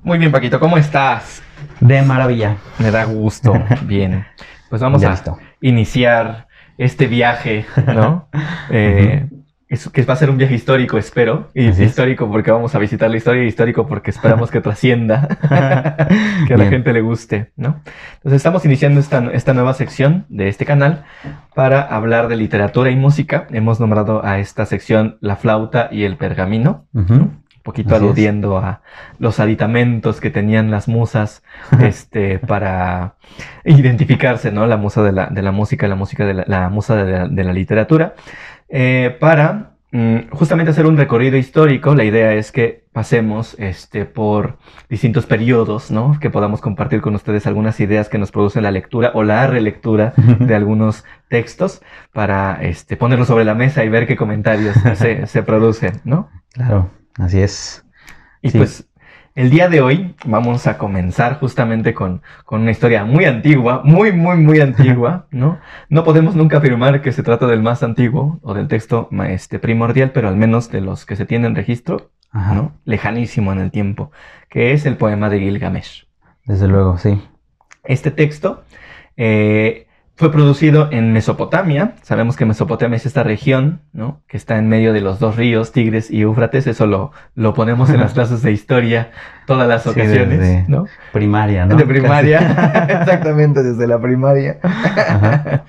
Muy bien, Paquito, ¿cómo estás? De maravilla. Me da gusto. Bien. Pues vamos Ya a listo. iniciar este viaje, ¿no? Ujú. Que va a ser un viaje histórico, espero. Y Así es. histórico porque vamos a visitar la historia, y histórico porque esperamos que trascienda, que a la Bien. gente le guste, ¿no? Entonces estamos iniciando esta nueva sección de este canal para hablar de literatura y música. Hemos nombrado a esta sección La flauta y el pergamino, ¿no? Ujú. Un poquito Así es. aludiendo a los aditamentos que tenían las musas para identificarse, ¿no? La musa de la música, la música la musa de la literatura. Para justamente hacer un recorrido histórico, la idea es que pasemos por distintos periodos, ¿no? Que podamos compartir con ustedes algunas ideas que nos producen la lectura o la relectura de algunos textos para ponerlos sobre la mesa y ver qué comentarios se producen, ¿no? Claro, así es. Y Sí. pues el día de hoy vamos a comenzar justamente con una historia muy antigua, muy antigua, ¿no? No podemos nunca afirmar que se trata del más antiguo o del texto primordial, pero al menos de los que se tienen registro, Ajá. ¿no? Lejanísimo en el tiempo, que es el poema de Gilgamesh. Desde luego, sí. Este texto fue producido en Mesopotamia. Sabemos que Mesopotamia es esta región, ¿no? Que está en medio de los dos ríos, Tigres y Éufrates. Eso lo ponemos en las clases de historia todas las Sí, ocasiones, desde ¿no? primaria, ¿no? De primaria. Exactamente, desde la primaria. Ajá.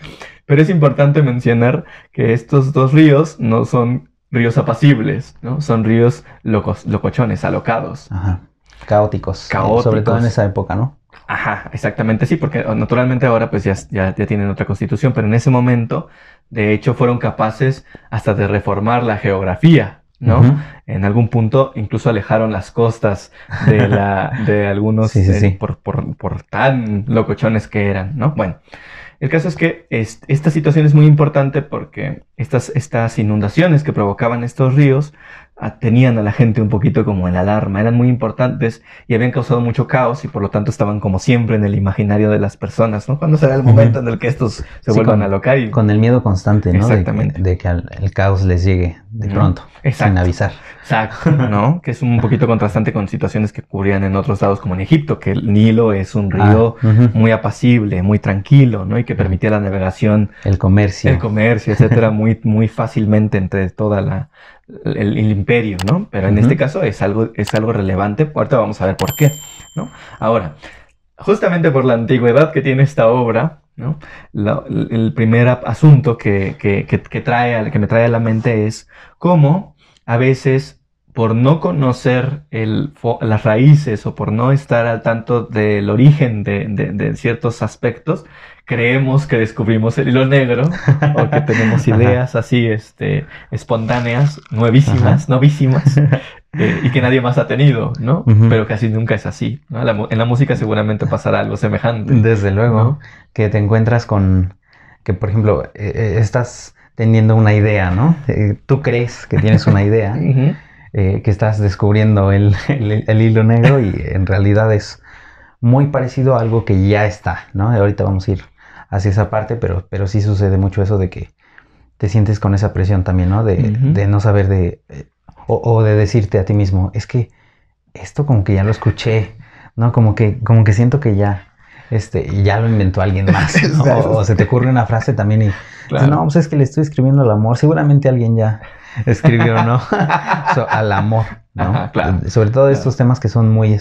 Pero es importante mencionar que estos dos ríos no son ríos apacibles, ¿no? Son ríos locochones, alocados. Ajá. Caóticos. Caóticos. Sobre todo en esa época, ¿no? Ajá, exactamente, sí, porque naturalmente ahora pues ya tienen otra constitución, pero en ese momento, de hecho, fueron capaces hasta de reformar la geografía, ¿no? Ujú. En algún punto incluso alejaron las costas de algunos Sí. por tan locochones que eran, ¿no? Bueno, el caso es que esta situación es muy importante porque estas inundaciones que provocaban estos ríos tenían a la gente un poquito como en alarma, eran muy importantes y habían causado mucho caos y por lo tanto estaban como siempre en el imaginario de las personas, ¿no? ¿Cuándo será el momento en el que estos se vuelvan a alocar? Con el miedo constante, ¿no? Exactamente. De que el caos les llegue de pronto, Exacto. sin avisar. Exacto, ¿no? Que es un poquito contrastante con situaciones que ocurrían en otros lados como en Egipto, que el Nilo es un río muy apacible, muy tranquilo, ¿no? Y que permitía la navegación, el comercio, etcétera, muy fácilmente entre toda el imperio, ¿no? Pero en este caso es algo relevante. Ahorita vamos a ver por qué, ¿no? Ahora, justamente por la antigüedad que tiene esta obra, ¿no? El primer asunto que me trae a la mente es cómo a veces por no conocer las raíces o por no estar al tanto del origen de ciertos aspectos, creemos que descubrimos el hilo negro o que tenemos ideas así espontáneas, nuevísimas, novísimas, y que nadie más ha tenido, ¿no? Pero casi nunca es así, ¿no? En la música seguramente pasará algo semejante. Desde luego, ¿no? Que te encuentras con que, por ejemplo, estás teniendo una idea, ¿no? Tú crees que tienes una idea, que estás descubriendo el hilo negro y en realidad es muy parecido a algo que ya está, ¿no? Ahorita vamos a ir hacia esa parte, pero sí sucede mucho eso de que te sientes con esa presión también, ¿no? De no saber o de decirte a ti mismo, es que esto como que ya lo escuché, ¿no? Como que siento que ya lo inventó alguien más, ¿no? O se te ocurre una frase también y Claro. no, pues es que le estoy escribiendo al amor, seguramente alguien ya escribió, ¿no? Al amor, ¿no? Ajá, claro. Sobre todo estos temas que son muy,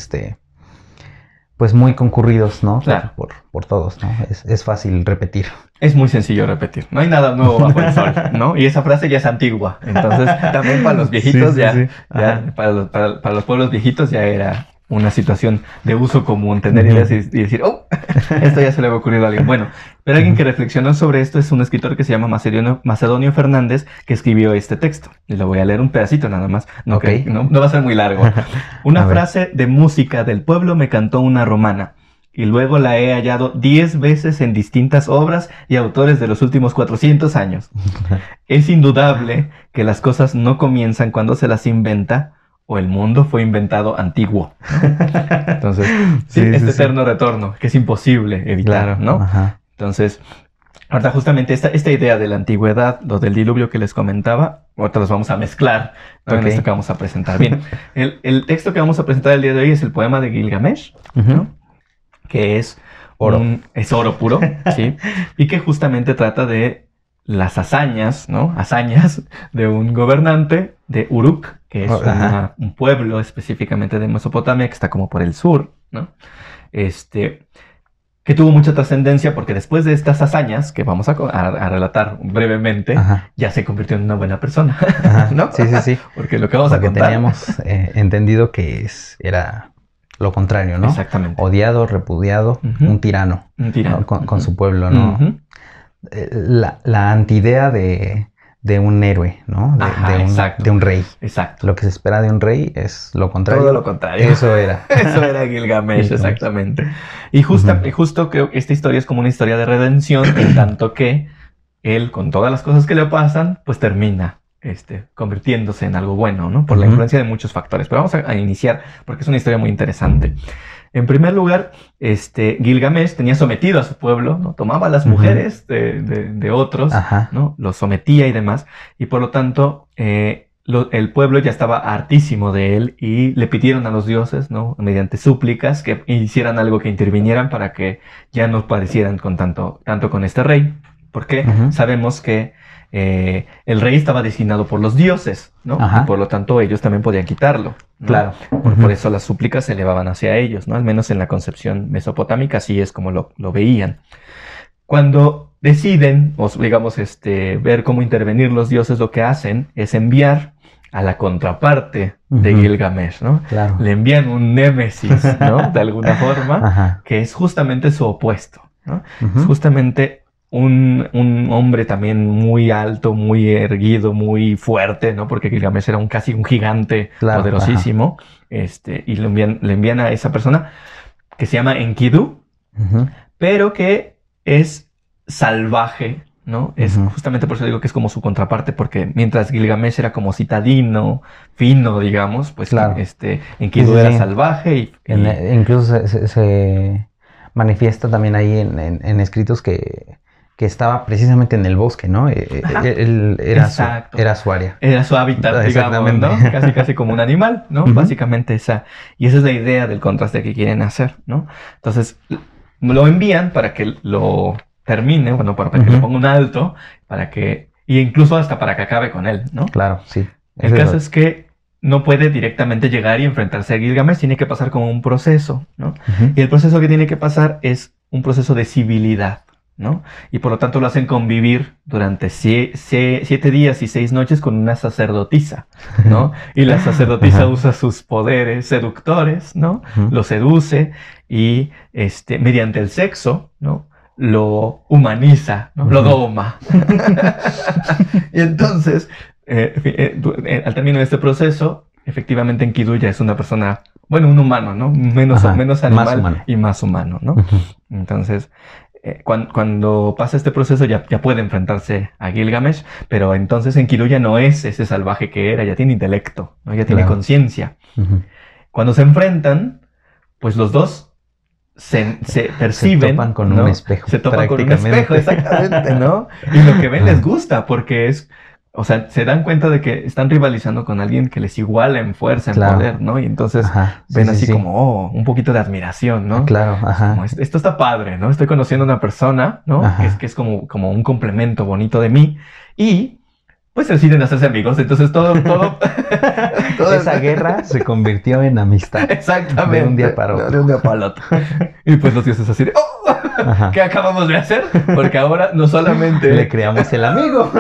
pues muy concurridos, ¿no? Claro. Por todos, ¿no? Es fácil repetir. Es muy sencillo repetir. No hay nada nuevo bajo el sol, ¿no? Y esa frase ya es antigua. Entonces, también para los viejitos para los pueblos viejitos ya era una situación de uso común, tener ideas y decir, oh, esto ya se le había ocurrido a alguien. Bueno, pero alguien que reflexionó sobre esto es un escritor que se llama Macedonio Fernández, que escribió este texto. Y lo voy a leer un pedacito nada más. No va a ser muy largo. Una frase de música del pueblo me cantó una romana. Y luego la he hallado 10 veces en distintas obras y autores de los últimos 400 años. Es indudable que las cosas no comienzan cuando se las inventa o el mundo fue inventado antiguo, ¿no? Entonces, eterno retorno, que es imposible evitar, claro, ¿no? Ajá. Entonces, Ahorita justamente esta idea de la antigüedad, lo del diluvio que les comentaba, ahorita los vamos a mezclar en esto que vamos a presentar. Bien, el texto que vamos a presentar el día de hoy es el poema de Gilgamesh, ¿no? Que es oro. Es oro puro, ¿sí? Y que justamente trata de las hazañas, ¿no? Hazañas de un gobernante de Uruk, que es un pueblo específicamente de Mesopotamia que está como por el sur, ¿no? Que tuvo mucha trascendencia porque después de estas hazañas, que vamos a relatar brevemente, ya se convirtió en una buena persona, ¿no? Sí. Porque lo que vamos a contar... teníamos entendido que era lo contrario, ¿no? Exactamente. Odiado, repudiado, un tirano. Un tirano. ¿No? Con su pueblo, ¿no? La antidea de un héroe, ¿no? De un rey. Exacto. Lo que se espera de un rey es lo contrario. Todo lo contrario. Eso era. Eso era Gilgamesh, exactamente. Y justo creo que esta historia es como una historia de redención, en tanto que él, con todas las cosas que le pasan, pues termina convirtiéndose en algo bueno, ¿no? Por la influencia de muchos factores. Pero vamos a iniciar, porque es una historia muy interesante. En primer lugar, Gilgamesh tenía sometido a su pueblo, ¿no? Tomaba a las mujeres de otros, ¿no? Los sometía y demás, y por lo tanto el pueblo ya estaba hartísimo de él y le pidieron a los dioses, ¿no? Mediante súplicas que hicieran algo, que intervinieran para que ya no padecieran tanto con este rey, porque sabemos que el rey estaba designado por los dioses, ¿no? Y por lo tanto ellos también podían quitarlo, ¿no? Claro. Por eso las súplicas se elevaban hacia ellos, ¿no? Al menos en la concepción mesopotámica así es como lo veían. Cuando deciden, o digamos, ver cómo intervenir los dioses, lo que hacen es enviar a la contraparte de Gilgamesh, ¿no? Claro. Le envían un némesis, ¿no? De alguna forma, que es justamente su opuesto, ¿no? Es justamente un hombre también muy alto, muy erguido, muy fuerte, ¿no? Porque Gilgamesh era casi un gigante poderosísimo. Y le envían a esa persona que se llama Enkidu, pero que es salvaje, ¿no? Es justamente por eso digo que es como su contraparte, porque mientras Gilgamesh era como citadino, fino, digamos, pues Enkidu era salvaje y incluso se manifiesta también ahí en escritos que estaba precisamente en el bosque, ¿no? Él era su área. Era su hábitat, digamos, ¿no? Casi como un animal, ¿no? Básicamente y esa es la idea del contraste que quieren hacer, ¿no? Entonces, lo envían para que lo termine, bueno, para que le ponga un alto, y incluso hasta para que acabe con él, ¿no? Claro, sí. El caso es que no puede directamente llegar y enfrentarse a Gilgamesh, tiene que pasar como un proceso, ¿no? Y el proceso que tiene que pasar es un proceso de civilidad, ¿no? Y por lo tanto lo hacen convivir durante 7 días y 6 noches con una sacerdotisa, ¿no? Y la sacerdotisa usa sus poderes seductores, ¿no? Lo seduce y mediante el sexo, ¿no? Lo humaniza, ¿no? Lo doma. Y entonces, al término de este proceso, efectivamente Enkidu ya es una persona, bueno, un humano, ¿no? Menos animal y más humano, ¿no? Entonces, cuando pasa este proceso ya puede enfrentarse a Gilgamesh, pero entonces Enkidu ya no es ese salvaje que era, ya tiene intelecto, ¿no? Ya tiene conciencia. Cuando se enfrentan, pues los dos se perciben, se topan con un espejo. Se topan con un espejo, exactamente, ¿no? Y lo que ven les gusta porque se dan cuenta de que están rivalizando con alguien que les iguala en fuerza, en poder, ¿no? Y entonces ven como, un poquito de admiración, ¿no? Claro, Como, esto está padre, ¿no? Estoy conociendo a una persona, ¿no? Que es como un complemento bonito de mí. Y pues deciden hacerse amigos, entonces todo esa guerra se convirtió en amistad. Exactamente. De un día para otro. De un día para otro. Y pues los dioses así de, ¡oh! ¿Qué acabamos de hacer? Porque ahora no solamente le creamos el amigo.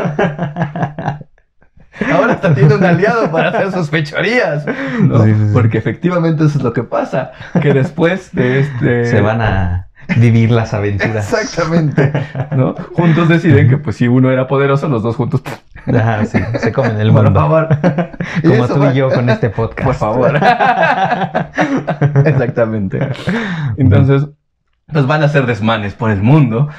Ahora está tiene un aliado para hacer sus fechorías, ¿no? Sí. Porque efectivamente eso es lo que pasa, que después de se van a vivir las aventuras. Exactamente, ¿no? Juntos deciden que pues si uno era poderoso, los dos juntos sí, se comen el mundo. Por favor. Como tú y yo con este podcast. Por favor. Exactamente. Entonces, pues van a hacer desmanes por el mundo.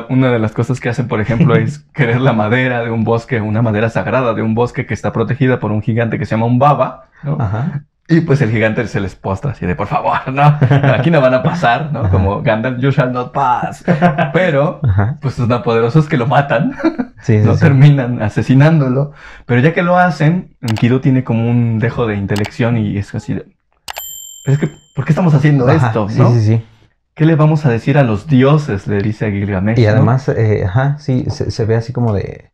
Una de las cosas que hacen, por ejemplo, es querer la madera de un bosque, una madera sagrada de un bosque que está protegida por un gigante que se llama un baba, ¿no? Y pues el gigante se les postra así de, por favor, no, aquí no van a pasar, ¿no? Como Gandalf, you shall not pass. Pero, pues son tan poderosos que lo matan, no terminan asesinándolo. Pero ya que lo hacen, Enkidu tiene como un dejo de intelección y es así de, es que, ¿por qué estamos haciendo esto, no? Sí. ¿Qué le vamos a decir a los dioses? Le dice a Gilgamesh. Y además, se ve así como de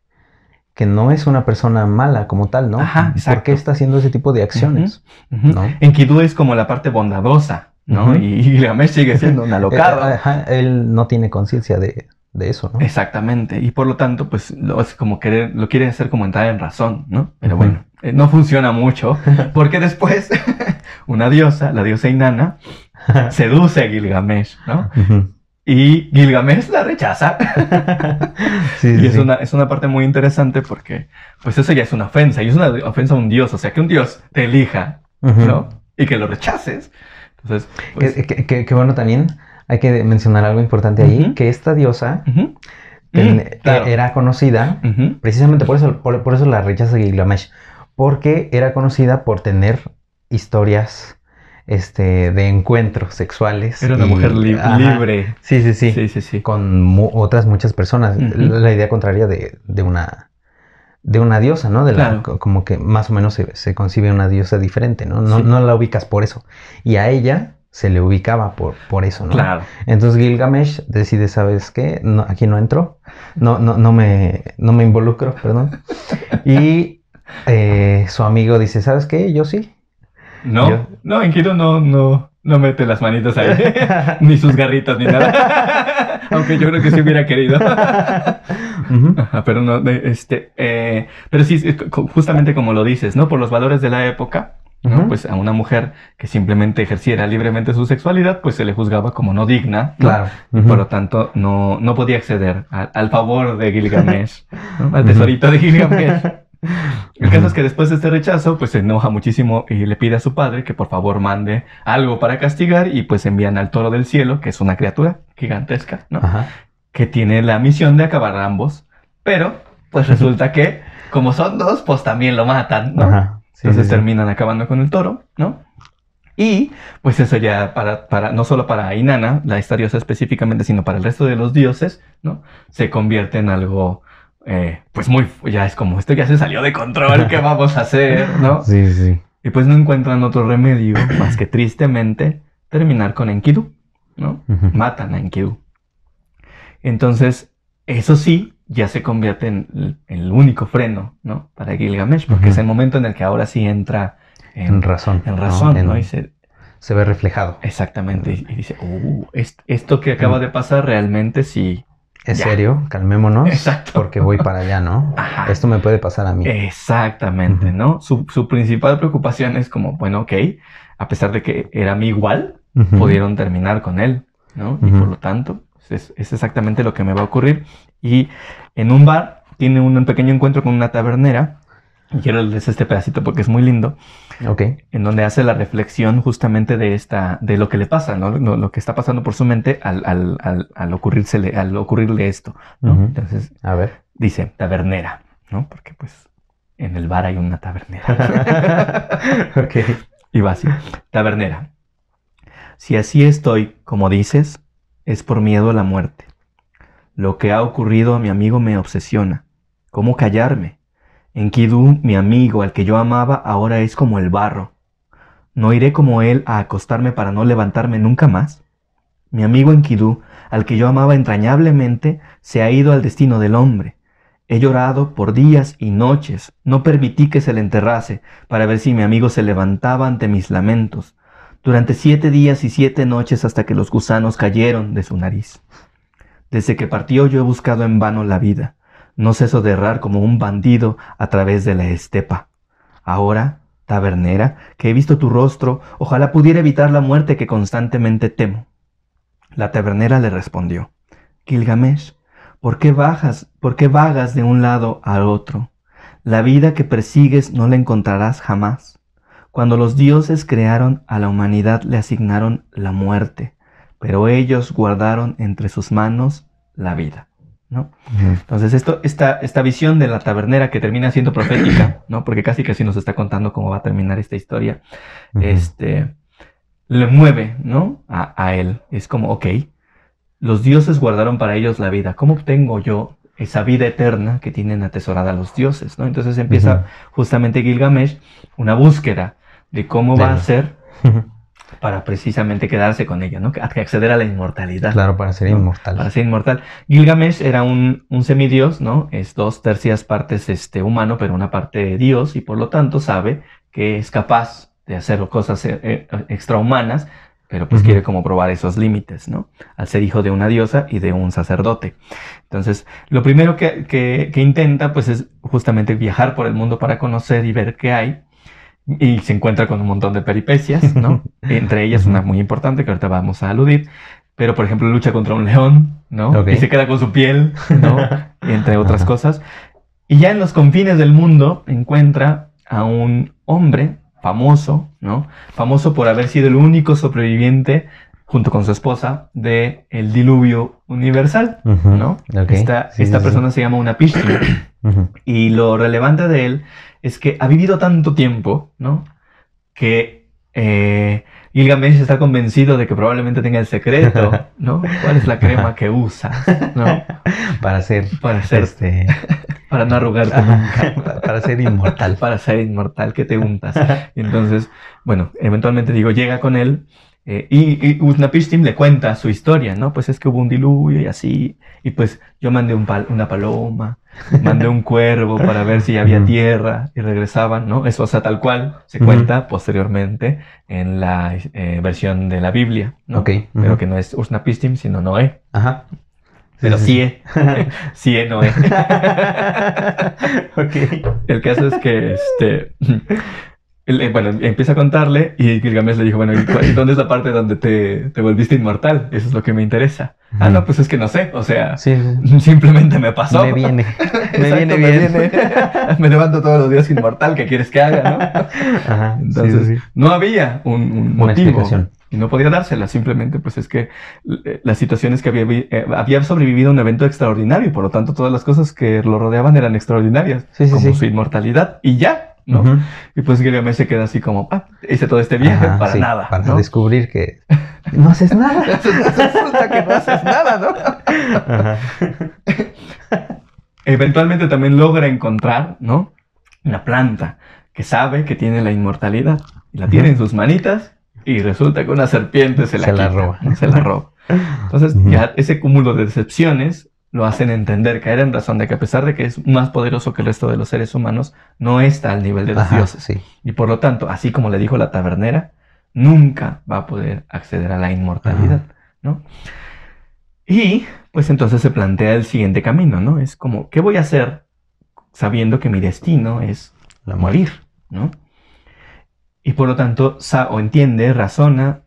que no es una persona mala como tal, ¿no? ¿Por qué está haciendo ese tipo de acciones? ¿No? Enkidu es como la parte bondadosa, ¿no? Y Gilgamesh sigue siendo un alocado. Él no tiene conciencia de eso, ¿no? Exactamente. Y por lo tanto, pues es como lo quiere hacer como entrar en razón, ¿no? Pero bueno, no funciona mucho, porque después una diosa, la diosa Inanna, seduce a Gilgamesh, ¿no? Y Gilgamesh la rechaza. Es una parte muy interesante porque, pues eso ya es una ofensa. Y es una ofensa a un dios. O sea, que un dios te elija, ¿no? Y que lo rechaces. Entonces, pues... que bueno, también hay que mencionar algo importante ahí. Que esta diosa era conocida, precisamente por eso la rechaza Gilgamesh. Porque era conocida por tener historias... de encuentros sexuales. Era una mujer libre. Sí. Con otras muchas personas. La idea contraria de una diosa, ¿no? Como que más o menos se concibe una diosa diferente, ¿no? No la ubicas por eso. Y a ella se le ubicaba por eso, ¿no? Claro. Entonces Gilgamesh decide, ¿sabes qué? No, aquí no entro. No me involucro, perdón. Y su amigo dice, ¿sabes qué? Yo sí. No, Enkidu no mete las manitas ahí, ni sus garritas, ni nada. Aunque yo creo que sí hubiera querido. Pero no, pero sí, justamente como lo dices, ¿no? Por los valores de la época, ¿no? Pues a una mujer que simplemente ejerciera libremente su sexualidad, pues se le juzgaba como no digna, ¿no? Claro. Y por lo tanto, no podía acceder al favor de Gilgamesh, ¿no? Al tesorito de Gilgamesh. El caso es que después de este rechazo, pues se enoja muchísimo y le pide a su padre que por favor mande algo para castigar y pues envían al toro del cielo, que es una criatura gigantesca, ¿no? Que tiene la misión de acabar a ambos, pero pues resulta que como son dos, pues también lo matan, ¿no? Entonces terminan acabando con el toro, ¿no? Y pues eso ya no solo para Inanna, esta diosa específicamente, sino para el resto de los dioses, ¿no? Se convierte en algo... pues ya es como, esto ya se salió de control, ¿qué vamos a hacer? ¿No? Sí. Y pues no encuentran otro remedio más que tristemente terminar con Enkidu, ¿no? Matan a Enkidu. Entonces, eso sí, ya se convierte en el único freno, ¿no? Para Gilgamesh, porque es el momento en el que ahora sí entra en razón, ¿no? Y se ve reflejado. Exactamente, y dice, esto que acaba de pasar realmente sí... ¿Es serio? Calmémonos. Exacto. Porque voy para allá, ¿no? Esto me puede pasar a mí. Exactamente, ¿no? Su principal preocupación es como, bueno, ok, a pesar de que era mi igual, pudieron terminar con él, ¿no? Y por lo tanto, es exactamente lo que me va a ocurrir. Y en un bar tiene un pequeño encuentro con una tabernera. Y quiero leerles este pedacito porque es muy lindo. En donde hace la reflexión justamente de lo que le pasa, ¿no? Lo que está pasando por su mente al ocurrirle esto, ¿no? Entonces, a ver. Dice tabernera, ¿no? Porque pues en el bar hay una tabernera. Y va así. Tabernera. Si así estoy, como dices, es por miedo a la muerte. Lo que ha ocurrido a mi amigo me obsesiona. ¿Cómo callarme? Enkidu, mi amigo, al que yo amaba, ahora es como el barro. ¿No iré como él a acostarme para no levantarme nunca más? Mi amigo Enkidu, al que yo amaba entrañablemente, se ha ido al destino del hombre. He llorado por días y noches, no permití que se le enterrase, para ver si mi amigo se levantaba ante mis lamentos, durante 7 días y 7 noches hasta que los gusanos cayeron de su nariz. Desde que partió yo he buscado en vano la vida. No ceso de errar como un bandido a través de la estepa. Ahora, tabernera, que he visto tu rostro, ojalá pudiera evitar la muerte que constantemente temo. La tabernera le respondió, Gilgamesh, ¿por qué vagas de un lado al otro? La vida que persigues no la encontrarás jamás. Cuando los dioses crearon a la humanidad le asignaron la muerte, pero ellos guardaron entre sus manos la vida. ¿no? Entonces esta visión de la tabernera que termina siendo profética, ¿no? Porque casi nos está contando cómo va a terminar esta historia, le mueve, ¿no? A él. Es como, ok, los dioses guardaron para ellos la vida. ¿Cómo obtengo yo esa vida eterna que tienen atesorada los dioses, ¿no? Entonces empieza justamente Gilgamesh una búsqueda de cómo va a ser para precisamente quedarse con ella, ¿no? Acceder a la inmortalidad. Claro, para ser inmortal. Para ser inmortal. Gilgamesh era un semidios, ¿no? Es 2/3 partes humano, pero una parte dios, y por lo tanto sabe que es capaz de hacer cosas extrahumanas, pero pues quiere como probar esos límites, ¿no? Al ser hijo de una diosa y de un sacerdote. Entonces, lo primero que intenta, pues, es justamente viajar por el mundo para conocer y ver qué hay. Y se encuentra con un montón de peripecias, ¿no? Entre ellas una muy importante que ahorita vamos a aludir. Pero, por ejemplo, lucha contra un león, ¿no? Y se queda con su piel, ¿no? Entre otras cosas. Y ya en los confines del mundo encuentra a un hombre famoso, ¿no? Famoso por haber sido el único sobreviviente, junto con su esposa, del diluvio universal, ¿no? Esta persona se llama Unapishtim. Y lo relevante de él es que ha vivido tanto tiempo, ¿no? Que Gilgamesh está convencido de que probablemente tenga el secreto, ¿no? ¿Cuál es la crema que usa, ¿no? Para no arrugarte nunca. Para ser inmortal. Para ser inmortal, que te untas. Entonces, bueno, eventualmente llega con él. Y Utnapishtim le cuenta su historia, ¿no? Pues es que hubo un diluvio y así, y pues yo mandé una paloma, mandé un cuervo para ver si había tierra, y regresaban, ¿no? Eso, o sea, tal cual se cuenta posteriormente en la versión de la Biblia, ¿no? Pero que no es Utnapishtim, sino Noé. Ajá. Pero sí, Noé. El caso es que bueno, empieza a contarle y Gilgamesh le dijo, bueno, ¿y dónde es la parte donde te volviste inmortal? Eso es lo que me interesa. No, pues es que no sé, o sea, simplemente me pasó. Me viene bien. Me levanto todos los días inmortal, ¿qué quieres que haga, no? Ajá, entonces, no había un motivo. Y no podía dársela, simplemente pues es que las situaciones que había sobrevivido a un evento extraordinario y por lo tanto todas las cosas que lo rodeaban eran extraordinarias, como su inmortalidad y ya. ¿No? Y pues Gilgamesh se queda así como, hice todo este viaje para nada. Para descubrir que no haces nada. Resulta que no haces nada, ¿no? Eventualmente también logra encontrar, ¿no? Una planta que sabe que tiene la inmortalidad. Y la tiene en sus manitas y resulta que una serpiente se la roba. Se la roba. Entonces ya ese cúmulo de decepciones lo hacen entender, caer en razón de que a pesar de que es más poderoso que el resto de los seres humanos, no está al nivel de los dioses. Y por lo tanto, así como le dijo la tabernera, nunca va a poder acceder a la inmortalidad, ¿no? Y pues entonces se plantea el siguiente camino, ¿no? Es como, ¿qué voy a hacer sabiendo que mi destino es morir, ¿no? Y por lo tanto, entiende, razona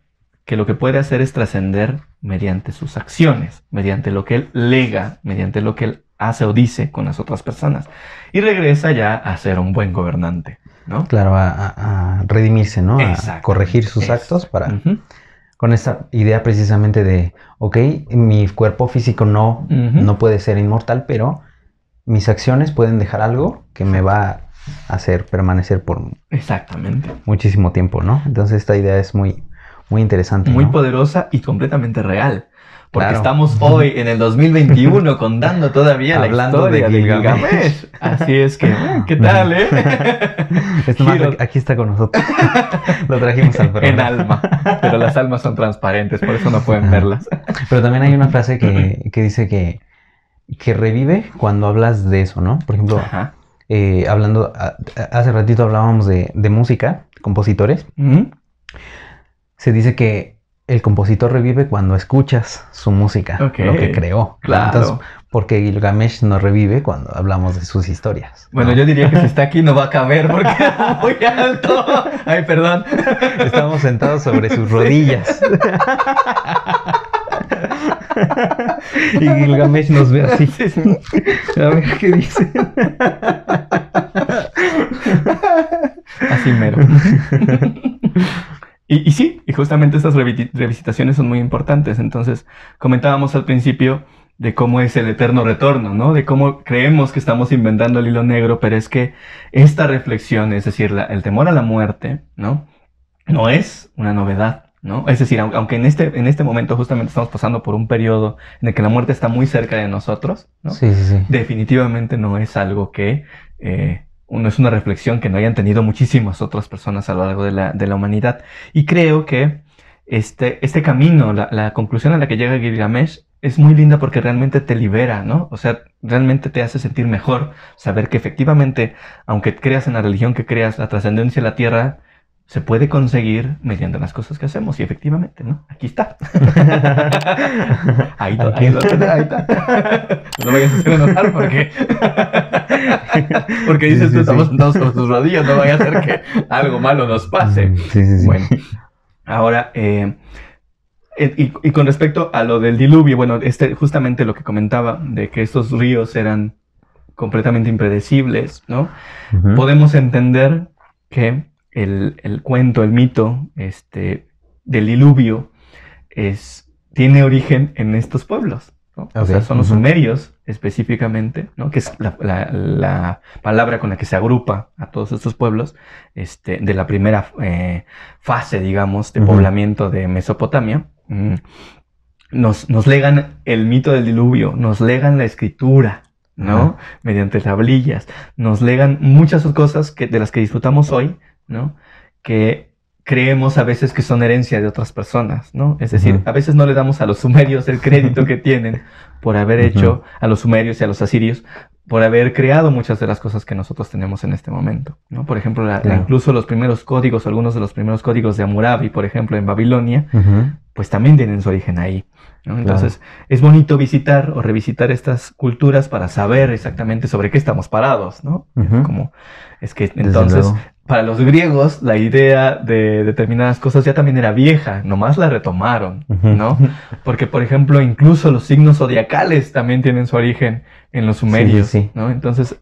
que lo que puede hacer es trascender mediante sus acciones, mediante lo que él lega, mediante lo que él hace o dice con las otras personas. Y regresa ya a ser un buen gobernante, ¿no? Claro, a redimirse, ¿no? A corregir sus actos para... Con esta idea precisamente de, ok, mi cuerpo físico no puede ser inmortal, pero mis acciones pueden dejar algo que me va a hacer permanecer por muchísimo tiempo, ¿no? Entonces esta idea es muy interesante. Muy poderosa y completamente real. Porque estamos hoy en el 2021 contando todavía hablando la historia de Gilgamesh. Así es que, ¿qué tal, Aquí está con nosotros. Lo trajimos al programa. En alma. Pero las almas son transparentes, por eso no pueden verlas. Pero también hay una frase que dice que revive cuando hablas de eso, ¿no? Por ejemplo, hablando, hace ratito hablábamos de música, compositores. Se dice que el compositor revive cuando escuchas su música, lo que creó. Claro. Entonces, porque Gilgamesh no revive cuando hablamos de sus historias. Bueno, yo diría que si está aquí no va a caber porque es muy alto. Ay, perdón. Estamos sentados sobre sus rodillas. Y Gilgamesh nos ve así. A ver qué dice. Así mero. Y sí, y justamente estas revisitaciones son muy importantes. Entonces, comentábamos al principio de cómo es el eterno retorno, ¿no? De cómo creemos que estamos inventando el hilo negro, pero es que esta reflexión, es decir, el temor a la muerte, ¿no? No es una novedad, ¿no? Es decir, aunque en este momento justamente estamos pasando por un periodo en el que la muerte está muy cerca de nosotros, ¿no? Sí, sí, sí. Definitivamente no es algo que, no es una reflexión que no hayan tenido muchísimas otras personas a lo largo de la humanidad. Y creo que este camino, la conclusión a la que llega Gilgamesh, es muy linda porque realmente te libera, ¿no? O sea, realmente te hace sentir mejor saber que efectivamente, aunque creas en la religión que creas, la trascendencia de la tierra se puede conseguir mediante las cosas que hacemos. Y efectivamente, ¿no? Aquí está. Ahí está. No me vayas a hacer enojar porque... porque dices tú, estamos sentados sobre tus rodillas, no vaya a ser que algo malo nos pase. Sí. Bueno, ahora... Y con respecto a lo del diluvio, bueno, justamente lo que comentaba, de que estos ríos eran completamente impredecibles, ¿no? Uh-huh. Podemos entender que el cuento, el mito del diluvio tiene origen en estos pueblos, ¿no? Okay. O sea, son los sumerios específicamente, ¿no? Que es la palabra con la que se agrupa a todos estos pueblos de la primera fase, digamos, de poblamiento de Mesopotamia. Nos legan el mito del diluvio, nos legan la escritura, ¿no? Mediante tablillas, nos legan muchas cosas de las que disfrutamos hoy, ¿no? Que creemos a veces que son herencia de otras personas, ¿no? Es decir, a veces no le damos a los sumerios el crédito que tienen por haber hecho, a los sumerios y a los asirios, por haber creado muchas de las cosas que nosotros tenemos en este momento, ¿no? Por ejemplo, incluso los primeros códigos, algunos de los primeros códigos de Hammurabi, por ejemplo, en Babilonia, pues también tienen su origen ahí, ¿no? Entonces, es bonito visitar o revisitar estas culturas para saber exactamente sobre qué estamos parados, ¿no? Es que entonces, para los griegos, la idea de determinadas cosas ya también era vieja, nomás la retomaron, ¿no? Porque, por ejemplo, incluso los signos zodiacales también tienen su origen en los sumerios, ¿no? Entonces,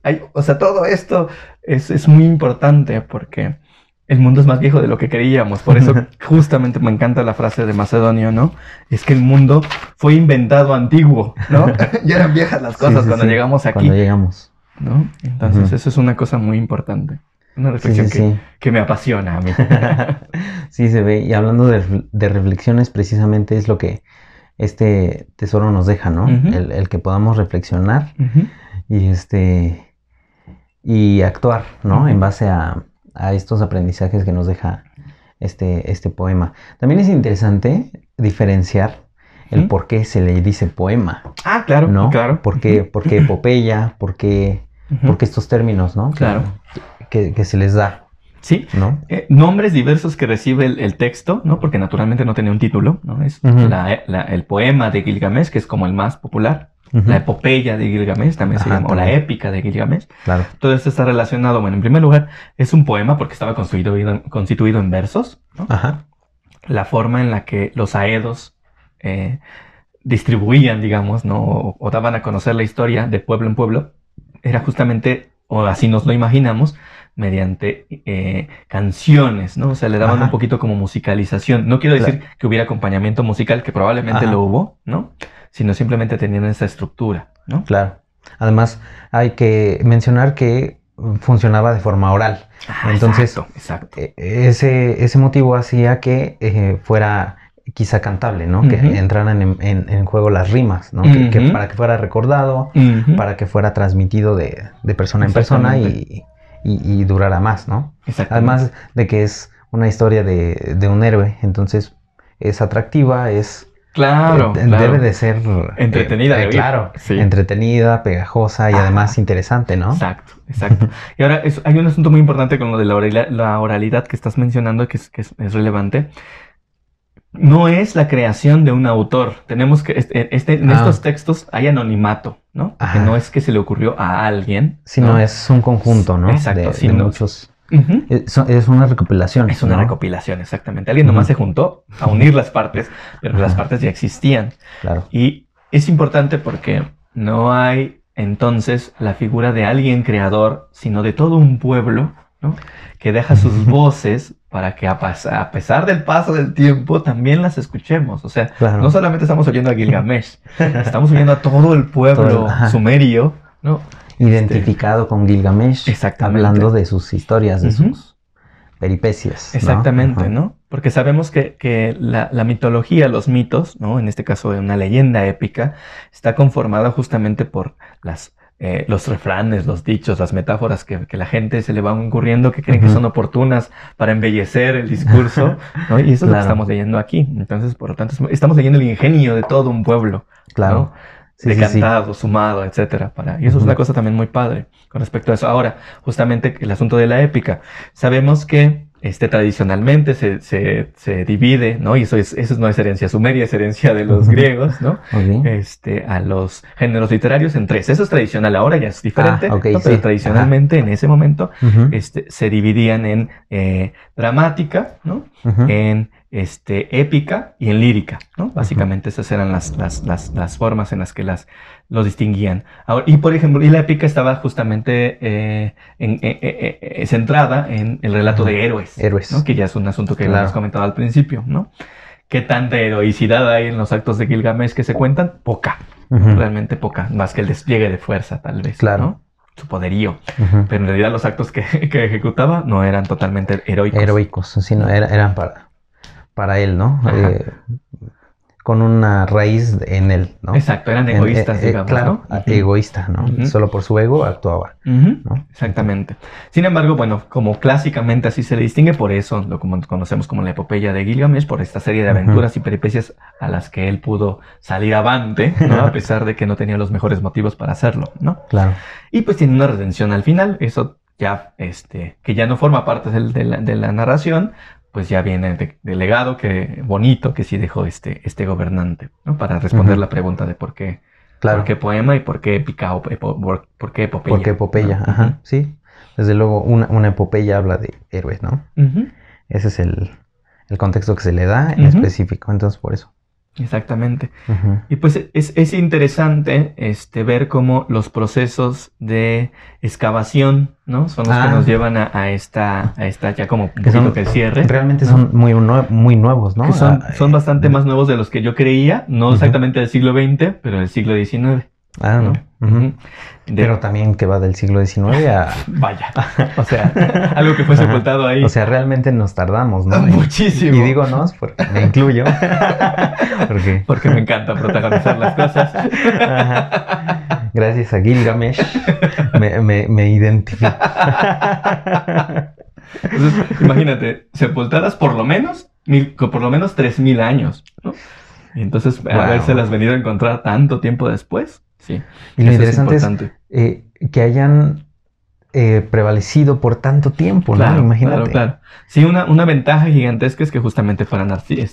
todo esto es muy importante porque el mundo es más viejo de lo que creíamos. Por eso justamente me encanta la frase de Macedonio, ¿no? Es que el mundo fue inventado antiguo, ¿no? Ya eran viejas las cosas cuando llegamos aquí. Cuando llegamos. ¿No? Entonces eso es una cosa muy importante. Una reflexión que me apasiona a mí. Sí, se ve. Y hablando de reflexiones, precisamente es lo que este tesoro nos deja, ¿no? El que podamos reflexionar y actuar, ¿no? En base a estos aprendizajes que nos deja este poema. También es interesante diferenciar el por qué se le dice poema. Ah, claro, ¿no? Claro. ¿Por qué epopeya? ¿Por qué estos términos, ¿no? Claro. Que se les da. Sí, ¿no? Nombres diversos que recibe el texto, ¿no? Porque naturalmente no tenía un título, ¿no? Es el poema de Gilgamesh, que es como el más popular. La epopeya de Gilgamesh también se llama, o la épica de Gilgamesh. Claro. Todo esto está relacionado, bueno, en primer lugar, es un poema porque estaba constituido en versos, ¿no? La forma en la que los aedos distribuían, digamos, ¿no? O daban a conocer la historia de pueblo en pueblo, era justamente, o así nos lo imaginamos, mediante canciones, ¿no? O sea, le daban un poquito como musicalización. No quiero decir que hubiera acompañamiento musical, que probablemente lo hubo, ¿no? Sino simplemente tenían esa estructura, ¿no? Claro. Además, hay que mencionar que funcionaba de forma oral. Entonces, exacto. Ese motivo hacía que fuera quizá cantable, ¿no? Que entraran en juego las rimas, ¿no? Que para que fuera recordado, para que fuera transmitido de persona en persona y durara más, ¿no? Además de que es una historia de un héroe, entonces es atractiva, Claro. Debe de ser entretenida, entretenida, pegajosa y además interesante, ¿no? Exacto. Y ahora hay un asunto muy importante con lo de la oralidad que estás mencionando que es relevante. No es la creación de un autor. Tenemos que en estos textos hay anonimato, ¿no? Porque no es que se le ocurrió a alguien, sino es un conjunto, ¿no? Exacto. De muchos. Es una recopilación. Es una recopilación, exactamente. Alguien nomás se juntó a unir las partes, pero las partes ya existían. Claro. Y es importante porque no hay entonces la figura de alguien creador, sino de todo un pueblo, ¿no? Que deja sus voces para que a pesar del paso del tiempo también las escuchemos. O sea, no solamente estamos oyendo a Gilgamesh, estamos oyendo a todo el pueblo sumerio, ¿no? Identificado con Gilgamesh, hablando de sus historias, de sus peripecias. Exactamente, ¿no? Porque sabemos que la mitología, los mitos, ¿no? En este caso de una leyenda épica, está conformada justamente por los refranes, los dichos, las metáforas que la gente se le van ocurriendo, que creen que son oportunas para embellecer el discurso, ¿no? Y eso es lo que estamos leyendo aquí. Entonces, por lo tanto, estamos leyendo el ingenio de todo un pueblo, ¿no? Decantado, sumado, etcétera. Y eso es una cosa también muy padre con respecto a eso. Ahora, justamente el asunto de la épica. Sabemos que tradicionalmente se divide, ¿no? Y eso no es herencia sumeria, es herencia de los griegos, ¿no? A los géneros literarios en 3. Eso es tradicional, ahora ya es diferente, ¿no? Pero tradicionalmente en ese momento se dividían en dramática, ¿no? En épica y en lírica, ¿no? Básicamente esas eran las formas en las que los distinguían. Ahora, y por ejemplo, la épica estaba justamente centrada en el relato de héroes, ¿no? Que ya es un asunto que hemos comentado al principio, ¿no? ¿Qué tanta heroicidad hay en los actos de Gilgamesh que se cuentan? Poca, realmente poca, más que el despliegue de fuerza, tal vez, ¿no? Su poderío. Pero en realidad los actos que ejecutaba no eran totalmente heroicos. Sino eran para él, ¿no? Con una raíz en él, ¿no? Exacto, eran egoístas, digamos, claro, ¿no? Egoísta, ¿no? Solo por su ego actuaba, ¿no? Exactamente. Sin embargo, bueno, como clásicamente así se le distingue, por eso lo conocemos como la epopeya de Gilgamesh, por esta serie de aventuras y peripecias a las que él pudo salir avante, ¿no? A pesar de que no tenía los mejores motivos para hacerlo, ¿no? Claro. Y pues tiene una redención al final, eso ya, que ya no forma parte de la narración, pues ya viene del legado bonito que sí dejó este gobernante, ¿no? Para responder la pregunta de por qué poema y por qué épica o por qué epopeya. ¿Por qué epopeya? Sí. Desde luego, una epopeya habla de héroes, ¿no? Ese es el contexto que se le da en específico, entonces por eso. Exactamente. Y pues es interesante ver cómo los procesos de excavación, ¿no? Son los que nos llevan a esta ya como un poquito que cierre. Realmente son muy nuevos, ¿no? Que son bastante más nuevos de los que yo creía, no exactamente del siglo XX, pero del siglo XIX. ¿No? Pero también que va del siglo XIX a... Vaya, o sea, algo que fue sepultado ahí. O sea, realmente nos tardamos, ¿no? Muchísimo. Y digo nos, porque me incluyo. Porque me encanta protagonizar las cosas. Gracias a Gilgamesh me identifico. Entonces, imagínate, sepultadas por lo menos 3.000 años, ¿no? Y entonces habérselas venido a encontrar tanto tiempo después. Sí. Y lo interesante es que hayan prevalecido por tanto tiempo, ¿no? Imagínate. Claro. Sí, una ventaja gigantesca es que justamente fueran en arcilla,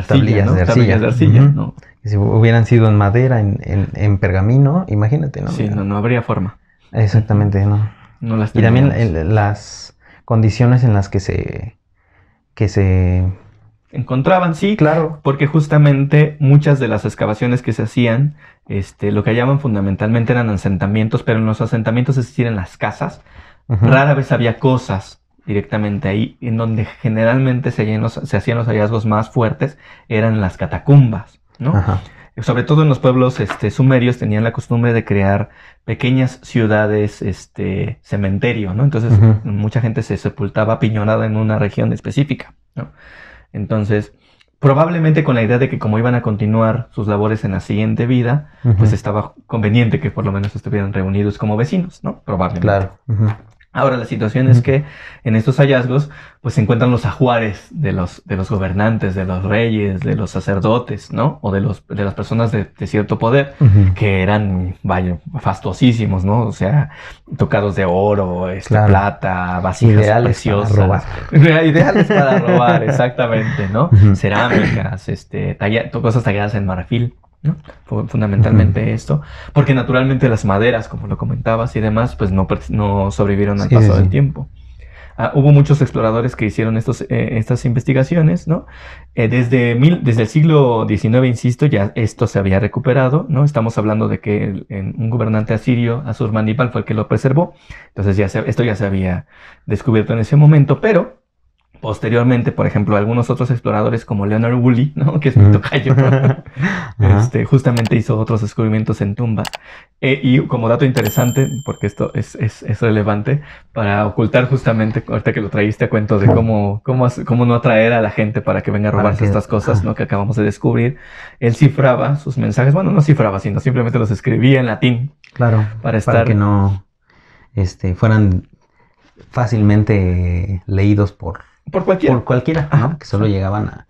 tablillas, ¿no? de arcilla. Tablillas de arcilla, ¿no? Si hubieran sido en madera, en pergamino, imagínate, ¿no? Sí, no habría forma. Exactamente, ¿no? No las y también las condiciones en las que se encontraban, sí, claro, porque justamente muchas de las excavaciones que se hacían, lo que hallaban fundamentalmente eran asentamientos, pero en los asentamientos, es decir, en las casas, rara vez había cosas directamente ahí, en donde generalmente se hacían los hallazgos más fuertes, eran en las catacumbas, ¿no? Sobre todo en los pueblos sumerios tenían la costumbre de crear pequeñas ciudades, cementerio, ¿no? Entonces mucha gente se sepultaba apiñonada en una región específica, ¿no? Entonces, probablemente con la idea de que como iban a continuar sus labores en la siguiente vida, pues estaba conveniente que por lo menos estuvieran reunidos como vecinos, ¿no? Probablemente. Claro. Ahora, la situación es que en estos hallazgos, pues se encuentran los ajuares de los gobernantes, de los reyes, de los sacerdotes, ¿no? O de las personas de cierto poder, que eran, fastuosísimos, ¿no? O sea, tocados de oro, plata, vasijas preciosas. Para robar. Ideales para robar, exactamente, ¿no? Cerámicas, cosas talladas en marfil, ¿no? Fundamentalmente esto, porque naturalmente las maderas, como lo comentabas y demás, pues no sobrevivieron al paso del tiempo. hubo muchos exploradores que hicieron estas investigaciones, ¿no? Desde el siglo XIX, insisto, ya esto se había recuperado, ¿no? Estamos hablando de que un gobernante asirio, Asurbanipal, fue el que lo preservó. Entonces esto ya se había descubierto en ese momento, pero posteriormente, por ejemplo, algunos otros exploradores como Leonard Woolley, ¿no? Que es mi tocayo, justamente hizo otros descubrimientos en tumbas. Y como dato interesante, porque esto es relevante, para ocultar justamente, ahorita que lo traíste a cuento de cómo no atraer a la gente para que venga a robarse estas cosas, ¿no? Que acabamos de descubrir, él cifraba sus mensajes, bueno, no cifraba, sino simplemente los escribía en latín. Claro, para que no fueran fácilmente leídos por cualquiera, ¿no? Que solo llegaban a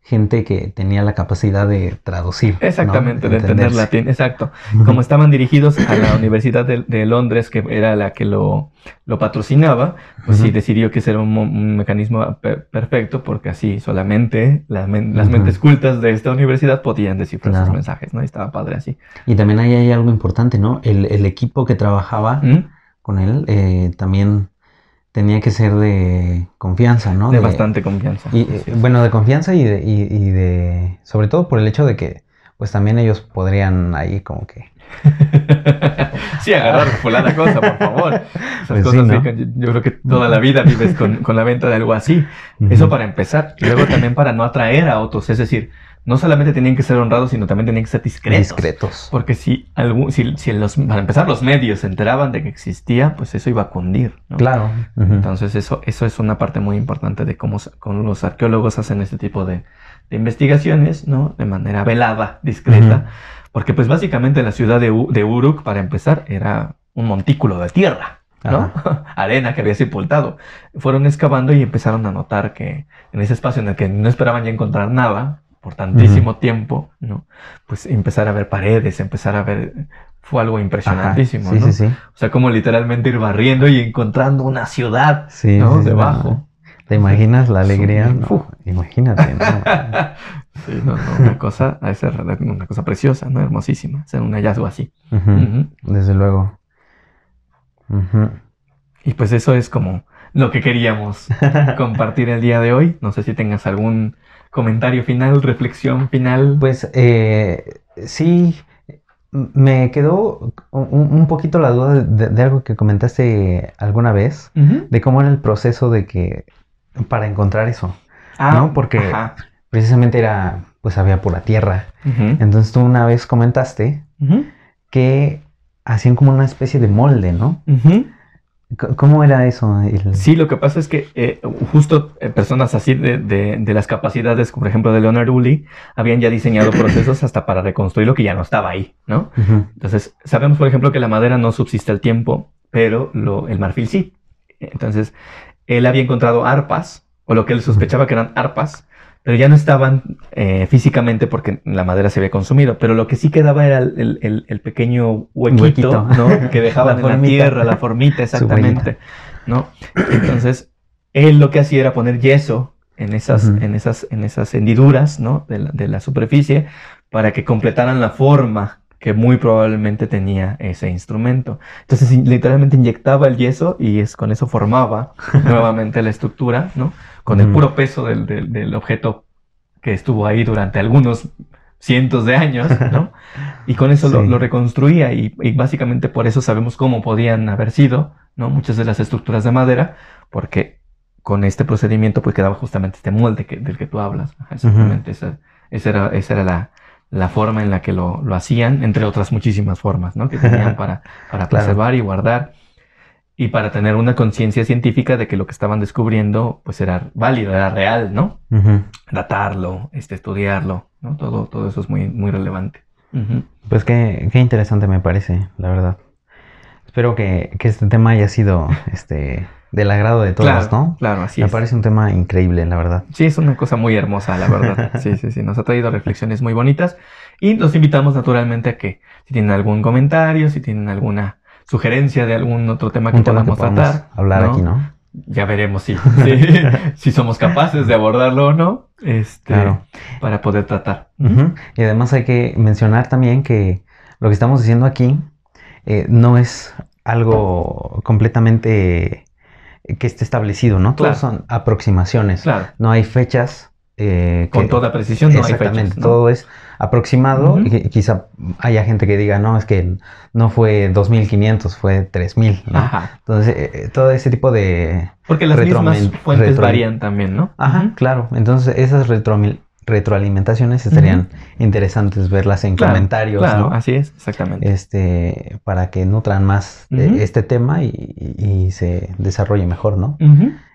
gente que tenía la capacidad de traducir. Exactamente, ¿no? De entender latín, exacto. Como estaban dirigidos a la Universidad de Londres, que era la que lo patrocinaba, pues sí decidió que ese era un mecanismo perfecto, porque así solamente las mentes cultas de esta universidad podían descifrar sus mensajes, ¿no? Y estaba padre así. Y también ahí hay algo importante, ¿no? El equipo que trabajaba con él también tenía que ser de confianza, ¿no? De bastante confianza. Y, bueno, de confianza y de... Sobre todo por el hecho de que, pues también ellos podrían ahí como que... Sí, agarrar fulana cosa, por favor. Esas pues cosas, sí, ¿no? Yo creo que toda la vida vives con la venta de algo así. Eso para empezar. Y luego también para no atraer a otros. Es decir, no solamente tenían que ser honrados, sino también tenían que ser discretos. Porque para empezar, los medios se enteraban de que existía, pues eso iba a cundir, ¿no? Claro. Entonces eso es una parte muy importante de cómo los arqueólogos hacen este tipo de investigaciones, ¿no? De manera velada, discreta. Porque pues básicamente la ciudad de Uruk, para empezar, era un montículo de tierra, ¿no? Arena que había sepultado. Fueron excavando y empezaron a notar que en ese espacio en el que no esperaban ya encontrar nada por tantísimo tiempo, ¿no? Pues empezar a ver paredes, fue algo impresionantísimo, ¿no? Sí. O sea, como literalmente ir barriendo y encontrando una ciudad, ¿no? Debajo. ¿Te imaginas la alegría? No, imagínate, ¿no? Sí, una cosa preciosa, ¿no? Hermosísima, hacer un hallazgo así. Desde luego. Y pues eso es como lo que queríamos compartir el día de hoy. No sé si tengas algún comentario final, reflexión final. Pues sí, me quedó un poquito la duda de algo que comentaste alguna vez, de cómo era el proceso para encontrar eso, ¿no? Porque precisamente pues había pura tierra. Entonces tú una vez comentaste que hacían como una especie de molde, ¿no? ¿Cómo era eso? Sí, lo que pasa es que justo personas así de las capacidades, por ejemplo, de Leonard Woolley, habían ya diseñado procesos hasta para reconstruir lo que ya no estaba ahí, ¿no? Entonces, sabemos, por ejemplo, que la madera no subsiste al tiempo, pero el marfil sí. Entonces, él había encontrado arpas, o lo que él sospechaba que eran arpas, pero ya no estaban físicamente porque la madera se había consumido. Pero lo que sí quedaba era el pequeño huequito, ¿no? Que dejaban en la tierra, la formita, exactamente, ¿no? Entonces, él lo que hacía era poner yeso en esas hendiduras, ¿no? de la superficie, para que completaran la forma que muy probablemente tenía ese instrumento. Entonces, literalmente inyectaba el yeso y con eso formaba nuevamente la estructura, ¿no? Con el puro peso del objeto que estuvo ahí durante algunos cientos de años, ¿no? Y con eso lo reconstruía y básicamente por eso sabemos cómo podían haber sido, ¿no? Muchas de las estructuras de madera, porque con este procedimiento pues quedaba justamente este molde del que tú hablas. Exactamente, esa era la forma en la que lo hacían, entre otras muchísimas formas, ¿no? Que tenían para preservar y guardar. Y para tener una conciencia científica de que lo que estaban descubriendo pues era válido, era real, ¿no? Datarlo, estudiarlo, ¿no? Todo eso es muy, muy relevante. Pues qué interesante me parece, la verdad. Espero que este tema haya sido del agrado de todos, ¿no? Claro, así me parece un tema increíble, la verdad. Sí, es una cosa muy hermosa, la verdad. Sí, nos ha traído reflexiones muy bonitas. Y los invitamos naturalmente a que si tienen algún comentario, si tienen alguna sugerencia de algún otro tema que podamos tratar, hablar, ¿no? Aquí, ¿no? Ya veremos si somos capaces de abordarlo o no, para poder tratar. Y además hay que mencionar también que lo que estamos diciendo aquí no es algo completamente que esté establecido, ¿no? Todos son aproximaciones. Claro. No hay fechas. Con toda precisión no hay fechas. Exactamente, todo es aproximado. Y quizá haya gente que diga, no, es que no fue 2500, fue 3000, ¿no? Ajá. Entonces, todo ese tipo de... Porque las mismas fuentes varían también, ¿no? Ajá, claro. Entonces, esas retroalimentaciones estarían interesantes verlas en comentarios, claro, ¿no? Así es, exactamente. Para que nutran más este tema y se desarrolle mejor, ¿no?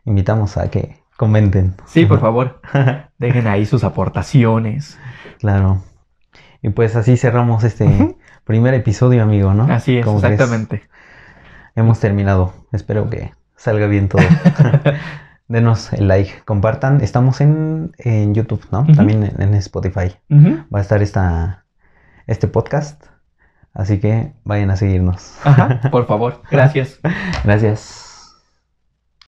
Invitamos a que comenten. Sí, por favor. Dejen ahí sus aportaciones. Claro. Y pues así cerramos este primer episodio, amigo, ¿no? Así es, exactamente. Hemos terminado. Espero que salga bien todo. Denos el like, compartan. Estamos en YouTube, ¿no? También en Spotify. Va a estar este podcast. Así que vayan a seguirnos. Por favor. Gracias. Gracias.